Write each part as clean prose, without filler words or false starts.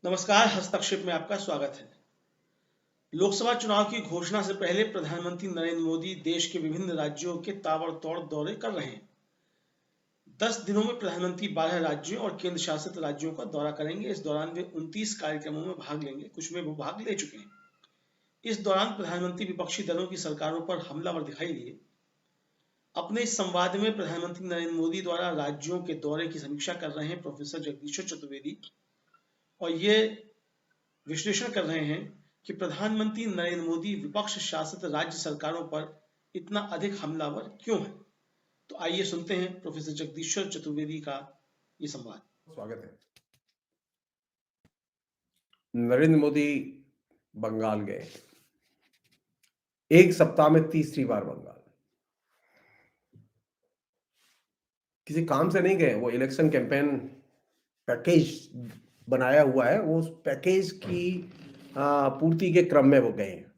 नमस्कार, हस्तक्षेप में आपका स्वागत है। लोकसभा चुनाव की घोषणा से पहले प्रधानमंत्री नरेंद्र मोदी देश के विभिन्न राज्यों के ताबड़तोड़ दौरे कर रहे हैं। 10 दिनों में प्रधानमंत्री 12 राज्यों और केंद्र शासित राज्यों का दौरा करेंगे। इस दौरान वे 29 कार्यक्रमों में भाग लेंगे, कुछ में वो भाग ले चुके हैं। इस दौरान प्रधानमंत्री विपक्षी दलों की सरकारों पर हमलावर दिखाई दिए। अपने इस संवाद में प्रधानमंत्री नरेंद्र मोदी द्वारा राज्यों के दौरे की समीक्षा कर रहे हैं प्रोफेसर जगदीश्वर चतुर्वेदी, और ये विश्लेषण कर रहे हैं कि प्रधानमंत्री नरेंद्र मोदी विपक्ष शासित राज्य सरकारों पर इतना अधिक हमलावर क्यों है। तो आइए सुनते हैं प्रोफेसर जगदीश्वर चतुर्वेदी का ये संवाद। स्वागत है। नरेंद्र मोदी बंगाल गए, एक सप्ताह में तीसरी बार बंगाल। किसी काम से नहीं गए, वो इलेक्शन कैंपेन पैकेज बनाया हुआ है, वो उस पैकेज की पूर्ति के क्रम में वो गए हैं।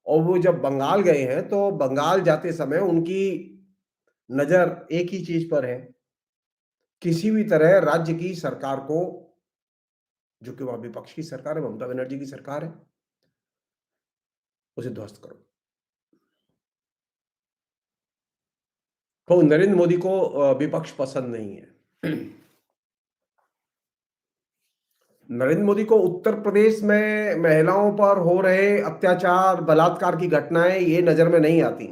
और वो जब बंगाल गए हैं तो बंगाल जाते समय उनकी नजर एक ही चीज पर है, किसी भी तरह राज्य की सरकार को, जो कि वहां विपक्ष की सरकार है, ममता बनर्जी की सरकार है, उसे ध्वस्त करो। तो नरेंद्र मोदी को विपक्ष पसंद नहीं है। नरेंद्र मोदी को उत्तर प्रदेश में महिलाओं पर हो रहे अत्याचार, बलात्कार की घटनाएं ये नजर में नहीं आती।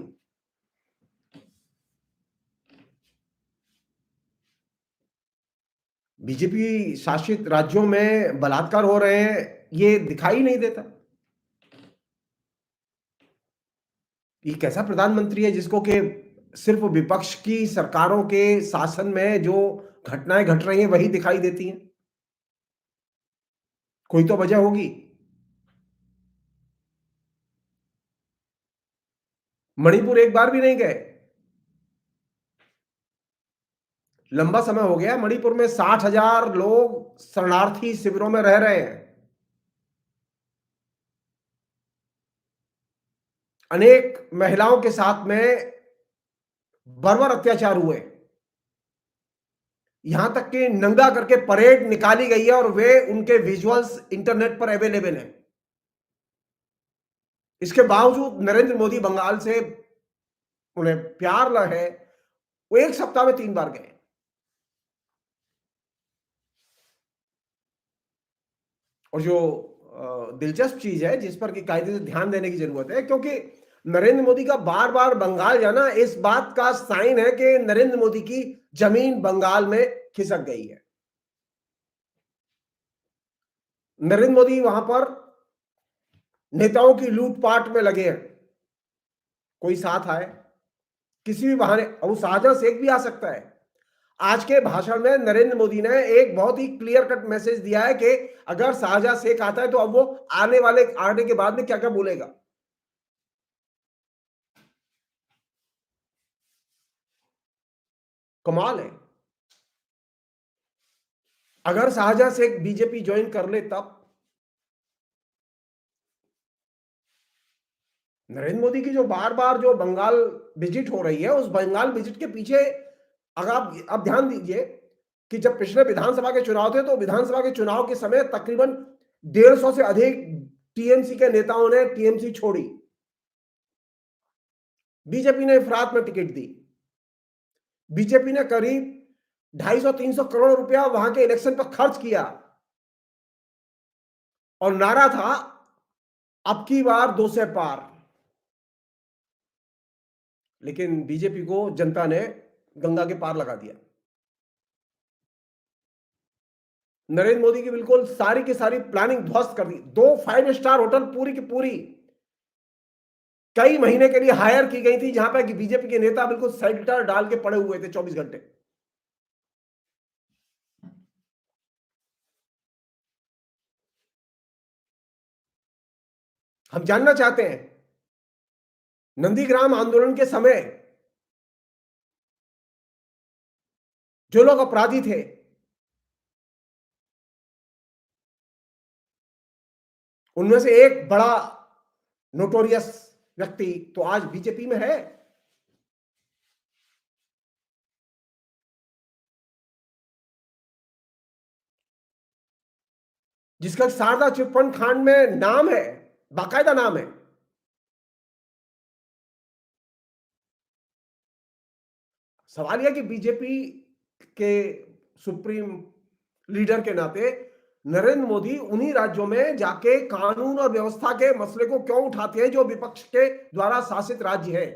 बीजेपी शासित राज्यों में बलात्कार हो रहे हैं, ये दिखाई नहीं देता। ये कैसा प्रधानमंत्री है जिसको कि सिर्फ विपक्ष की सरकारों के शासन में जो घटनाएं घट रही हैं वही दिखाई देती हैं? कोई तो वजह होगी। मणिपुर एक बार भी नहीं गए। लंबा समय हो गया, मणिपुर में 60,000 लोग शरणार्थी शिविरों में रह रहे हैं। अनेक महिलाओं के साथ में बर्बर अत्याचार हुए, यहां तक कि नंगा करके परेड निकाली गई है और वे उनके विजुअल्स इंटरनेट पर अवेलेबल हैं। इसके बावजूद नरेंद्र मोदी बंगाल से उन्हें प्यार न है, वो एक सप्ताह में 3 बार गए। और जो दिलचस्प चीज है जिस पर कि कायदे से ध्यान देने की जरूरत है, क्योंकि नरेंद्र मोदी का बार बार बंगाल जाना इस बात का साइन है कि नरेंद्र मोदी की जमीन बंगाल में खिसक गई है। नरेंद्र मोदी वहां पर नेताओं की लूटपाट में लगे हैं। कोई साथ आए, किसी भी बहाने, अब शाहजहां शेख भी आ सकता है। आज के भाषण में नरेंद्र मोदी ने एक बहुत ही क्लियर कट मैसेज दिया है कि अगर शाहजहां शेख आता है तो अब वो आने के बाद में क्या क्या बोलेगा। कमाल है। अगर शाहजहां शेख बीजेपी ज्वाइन कर ले तब नरेंद्र मोदी की जो बार बार जो बंगाल विजिट हो रही है, उस बंगाल विजिट के पीछे अगर आप ध्यान दीजिए कि जब पिछले विधानसभा के चुनाव थे तो विधानसभा के चुनाव के समय तकरीबन 150 से अधिक टीएमसी के नेताओं ने टीएमसी छोड़ी। बीजेपी ने इफरात में टिकट दी। बीजेपी ने करीब 250-300 करोड़ रुपया वहां के इलेक्शन पर खर्च किया और नारा था अब की बार 2 से पार। लेकिन बीजेपी को जनता ने गंगा के पार लगा दिया। नरेंद्र मोदी की बिल्कुल सारी की सारी प्लानिंग ध्वस्त कर दी। 2 5 स्टार होटल पूरी की पूरी कई महीने के लिए हायर की गई थी, जहां पर बीजेपी के नेता बिल्कुल शेल्टर डाल के पड़े हुए थे 24 घंटे। हम जानना चाहते हैं, नंदीग्राम आंदोलन के समय जो लोग अपराधी थे, उनमें से एक बड़ा नोटोरियस व्यक्ति तो आज बीजेपी में है। जिसका शारदा चिटफंड कांड में नाम है, बाकायदा नाम है। सवाल यह कि बीजेपी के सुप्रीम लीडर के नाते नरेंद्र मोदी उन्हीं राज्यों में जाके कानून और व्यवस्था के मसले को क्यों उठाते हैं जो विपक्ष के द्वारा शासित राज्य है।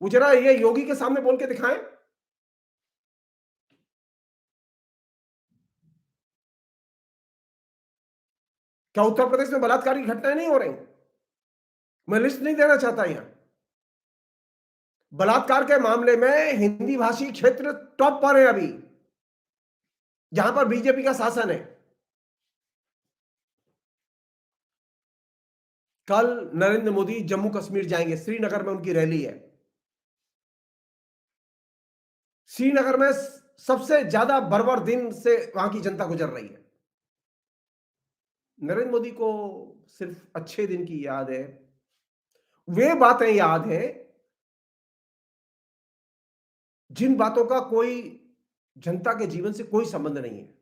वो जरा ये योगी के सामने बोल के दिखाएं। क्या उत्तर प्रदेश में बलात्कार की घटनाएं नहीं हो रही? मैं लिस्ट नहीं देना चाहता यहां। बलात्कार के मामले में हिंदी भाषी क्षेत्र टॉप पर है अभी, जहां पर बीजेपी का शासन है। कल नरेंद्र मोदी जम्मू कश्मीर जाएंगे, श्रीनगर में उनकी रैली है। श्रीनगर में सबसे ज्यादा बर्बर दिन से वहां की जनता गुजर रही है। नरेंद्र मोदी को सिर्फ अच्छे दिन की याद है, वे बातें याद है जिन बातों का कोई जनता के जीवन से कोई संबंध नहीं है।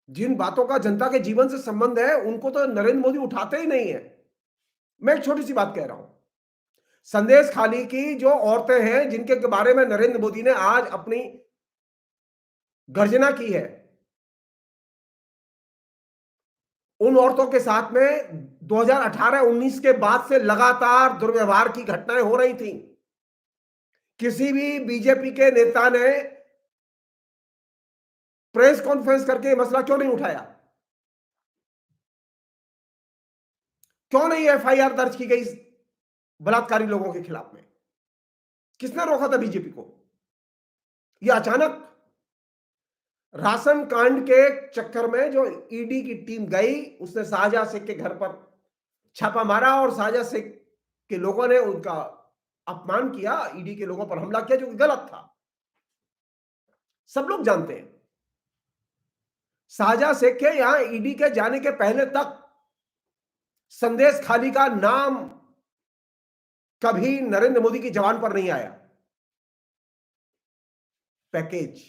जिन बातों का जनता के जीवन से संबंध है उनको तो नरेंद्र मोदी उठाते ही नहीं है। मैं एक छोटी सी बात कह रहा हूं, संदेश खाली की जो औरतें हैं जिनके बारे में नरेंद्र मोदी ने आज अपनी गर्जना की है, उन औरतों के साथ में 2018-19 के बाद से लगातार दुर्व्यवहार की घटनाएं हो रही थी। किसी भी बीजेपी के नेता ने प्रेस कॉन्फ्रेंस करके मसला क्यों नहीं उठाया? क्यों नहीं एफआईआर दर्ज की गई बलात्कारी लोगों के खिलाफ में? किसने रोका था बीजेपी को? यह अचानक राशन कांड के चक्कर में जो ईडी की टीम गई, उसने शाहजहां शेख के घर पर छापा मारा और शाहजहां शेख के लोगों ने उनका अपमान किया, ईडी के लोगों पर हमला किया, जो कि गलत था। सब लोग जानते हैं शाहजहां शेख के यहां ईडी के जाने के पहले तक संदेश खाली का नाम कभी नरेंद्र मोदी की जबान पर नहीं आया। पैकेज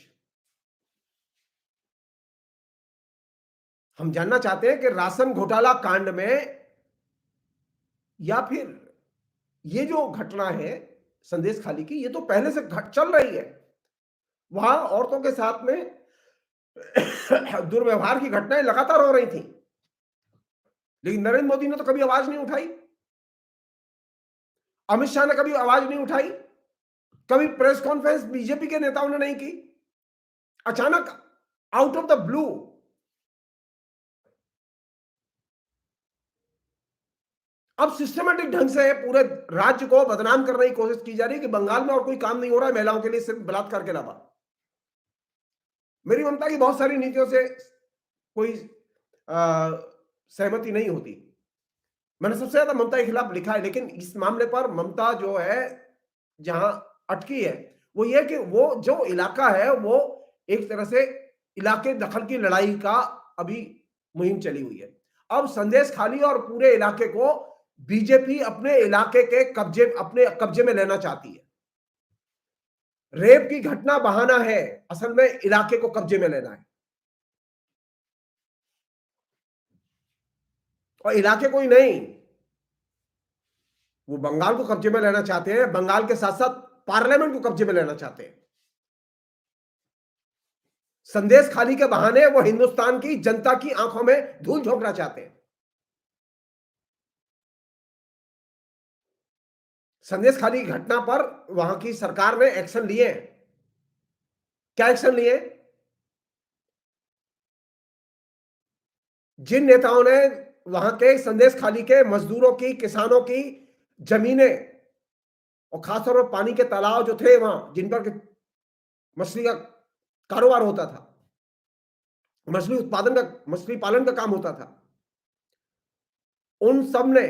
हम जानना चाहते हैं कि राशन घोटाला कांड में या फिर ये जो घटना है संदेश खाली की, ये तो पहले से चल रही है। वहां औरतों के साथ में दुर्व्यवहार की घटनाएं लगातार हो रही थी, लेकिन नरेंद्र मोदी ने तो कभी आवाज नहीं उठाई। अमित शाह ने कभी आवाज नहीं उठाई, कभी प्रेस कॉन्फ्रेंस बीजेपी के नेताओं ने नहीं की। अचानक आउट ऑफ द ब्लू अब सिस्टमेटिक ढंग से पूरे राज्य को बदनाम करने की कोशिश की जा रही है कि बंगाल में और कोई काम नहीं हो रहा है महिलाओं के लिए सिर्फ बलात्कार के अलावा। मेरी ममता की बहुत सारी नीतियों से कोई सहमति नहीं होती, मैंने सबसे ज्यादा ममता के खिलाफ लिखा है, लेकिन इस मामले पर ममता जो है जहां अटकी है वो ये कि वो जो इलाका है वो एक तरह से इलाके दखल की लड़ाई का अभी मुहिम चली हुई है। अब संदेश खाली और पूरे इलाके को बीजेपी अपने इलाके के अपने कब्जे में लेना चाहती है। रेप की घटना बहाना है, असल में इलाके को कब्जे में लेना है। और इलाके कोई नहीं, वो बंगाल को कब्जे में लेना चाहते हैं, बंगाल के साथ साथ पार्लियामेंट को कब्जे में लेना चाहते हैं। संदेश खाली के बहाने वो हिंदुस्तान की जनता की आंखों में धूल झोंकना चाहते हैं। संदेश खाली की घटना पर वहां की सरकार ने एक्शन लिए। क्या एक्शन लिए? जिन नेताओं ने वहां के संदेश खाली के मजदूरों की, किसानों की जमीनें और खासतौर पर पानी के तालाब जो थे वहां जिन पर मछली का कारोबार होता था, मछली उत्पादन का, मछली पालन का काम होता था, उन सब ने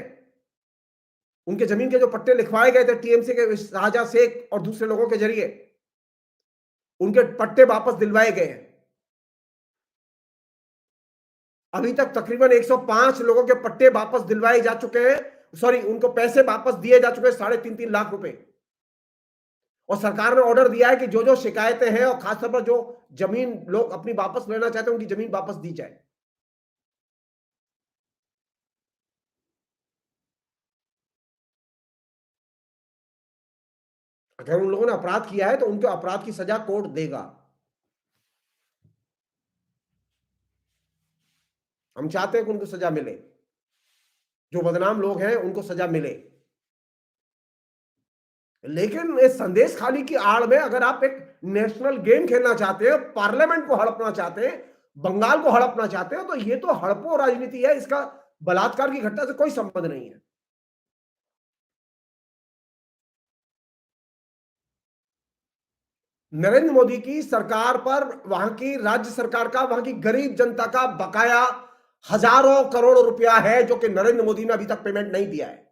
उनके जमीन के जो पट्टे लिखवाए गए थे टीएमसी के शाहजहां शेख और दूसरे लोगों के जरिए, उनके पट्टे वापस दिलवाए गए हैं। अभी तक तकरीबन 105 लोगों के पट्टे वापस दिलवाए जा चुके हैं, सॉरी उनको पैसे वापस दिए जा चुके हैं, 3.5 लाख रुपए। और सरकार ने ऑर्डर दिया है कि जो जो शिकायतें हैं और खासतौर पर जो जमीन लोग अपनी वापस लेना चाहते हैं उनकी जमीन वापस दी जाए। अगर उन लोगों ने अपराध किया है तो उनके अपराध की सजा कोर्ट देगा। हम चाहते हैं कि उनको सजा मिले, जो बदनाम लोग हैं उनको सजा मिले। लेकिन इस संदेश खाली की आड़ में अगर आप एक नेशनल गेम खेलना चाहते हैं, पार्लियामेंट को हड़पना चाहते हैं, बंगाल को हड़पना चाहते हो, तो ये तो हड़पो राजनीति है, इसका बलात्कार की घटना से कोई संबंध नहीं है। नरेंद्र मोदी की सरकार पर वहां की राज्य सरकार का, वहां की गरीब जनता का बकाया हजारों करोड़ रुपया है, जो कि नरेंद्र मोदी ने अभी तक पेमेंट नहीं दिया है।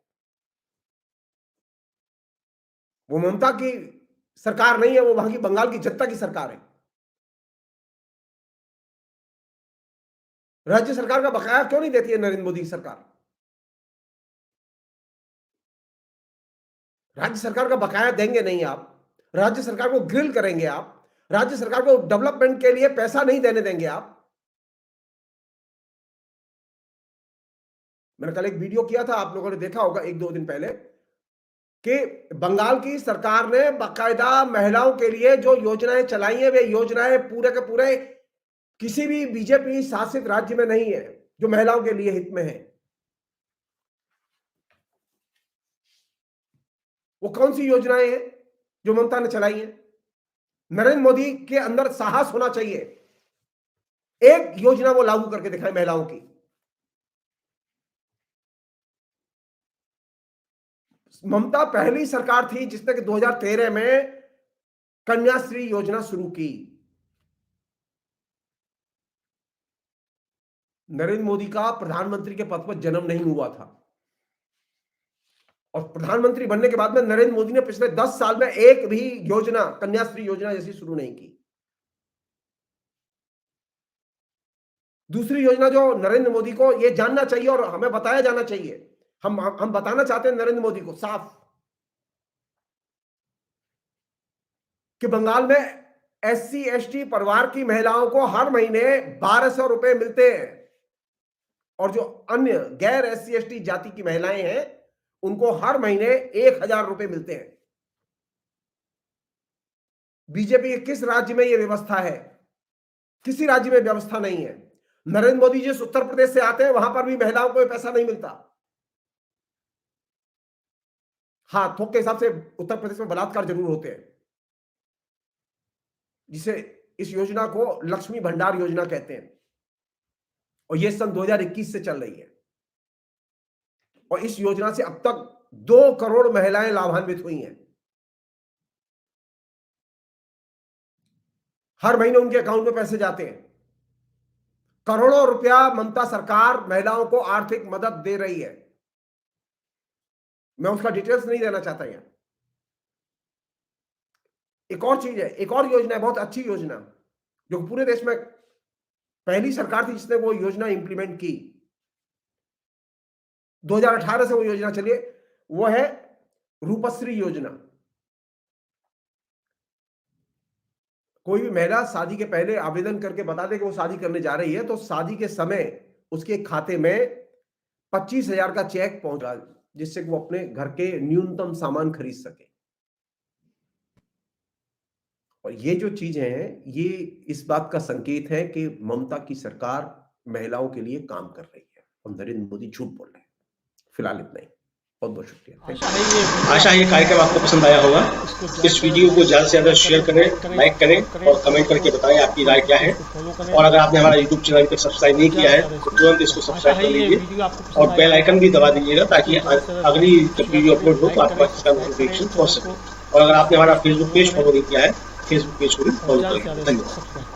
वो ममता की सरकार नहीं है, वो वहां की बंगाल की जनता की सरकार है। राज्य सरकार का बकाया क्यों नहीं देती है नरेंद्र मोदी की सरकार? राज्य सरकार का बकाया देंगे नहीं आप, राज्य सरकार को ग्रिल करेंगे आप, राज्य सरकार को डेवलपमेंट के लिए पैसा नहीं देने देंगे आप। मैंने कल एक वीडियो किया था, आप लोगों ने देखा होगा 1-2 दिन पहले, कि बंगाल की सरकार ने बाकायदा महिलाओं के लिए जो योजनाएं चलाई हैं, वे योजनाएं पूरे के पूरे किसी भी बीजेपी शासित राज्य में नहीं है जो महिलाओं के लिए हित में है। वो कौन सी योजनाएं हैं जो ममता ने चलाई हैं? नरेंद्र मोदी के अंदर साहस होना चाहिए, एक योजना वो लागू करके दिखाए महिलाओं की। ममता पहली सरकार थी जिसने कि 2013 में कन्याश्री योजना शुरू की। नरेंद्र मोदी का प्रधानमंत्री के पद पर जन्म नहीं हुआ था, और प्रधानमंत्री बनने के बाद में नरेंद्र मोदी ने पिछले 10 साल में एक भी योजना, कन्याश्री योजना जैसी शुरू नहीं की। दूसरी योजना जो नरेंद्र मोदी को यह जानना चाहिए और हमें बताया जाना चाहिए, हम बताना चाहते हैं नरेंद्र मोदी को साफ, कि बंगाल में SC ST परिवार की महिलाओं को हर महीने 1200 रुपए मिलते हैं, और जो अन्य गैर SC ST जाति की महिलाएं हैं उनको हर महीने 1000 रुपए मिलते हैं। बीजेपी के किस राज्य में यह व्यवस्था है? किसी राज्य में व्यवस्था नहीं है। नरेंद्र मोदी जिस उत्तर प्रदेश से आते हैं वहां पर भी महिलाओं को पैसा नहीं मिलता। हाँ, थोक के हिसाब से उत्तर प्रदेश में बलात्कार जरूर होते हैं, जिसे इस योजना को लक्ष्मी भंडार योजना कहते हैं, और यह सन 2021 से चल रही है, और इस योजना से अब तक 2 करोड़ महिलाएं लाभान्वित हुई हैं। हर महीने उनके अकाउंट में पैसे जाते हैं। करोड़ों रुपया ममता सरकार महिलाओं को आर्थिक मदद दे रही है। मैं उसका डिटेल्स नहीं देना चाहता यहां। एक और चीज है, एक और योजना है, बहुत अच्छी योजना, जो पूरे देश में पहली सरकार थी जिसने वो योजना इंप्लीमेंट की। 2018 से वो योजना चली है, वो है रूपश्री योजना। कोई भी महिला शादी के पहले आवेदन करके बता दे कि वो शादी करने जा रही है, तो शादी के समय उसके खाते में 25,000 का चेक पहुंचा, जिससे वो अपने घर के न्यूनतम सामान खरीद सके। और ये जो चीजें हैं, ये इस बात का संकेत है कि ममता की सरकार महिलाओं के लिए काम कर रही है, और नरेंद्र मोदी झूठ बोल रहे हैं। फिलहाल इतना ही, बहुत बहुत शुक्रिया। आशा है ये कार्यक्रम आपको पसंद आया होगा। इस वीडियो को ज्यादा से ज्यादा शेयर करें, लाइक करें, और कमेंट करके बताएं आपकी राय क्या है। और अगर आपने हमारा YouTube चैनल अभी तक सब्सक्राइब नहीं किया है तो तुरंत इसको सब्सक्राइब कर लीजिए, और बेल आइकन भी दबा दीजिएगा, ताकि अगली जब वीडियो अपलोड हो तो आपके पास इसका नोटिफिकेशन पहुंच सके। और अगर आपने हमारा फेसबुक पेज फॉलो नहीं किया है, फेसबुक पेज को भी फॉलो करें। धन्यवाद।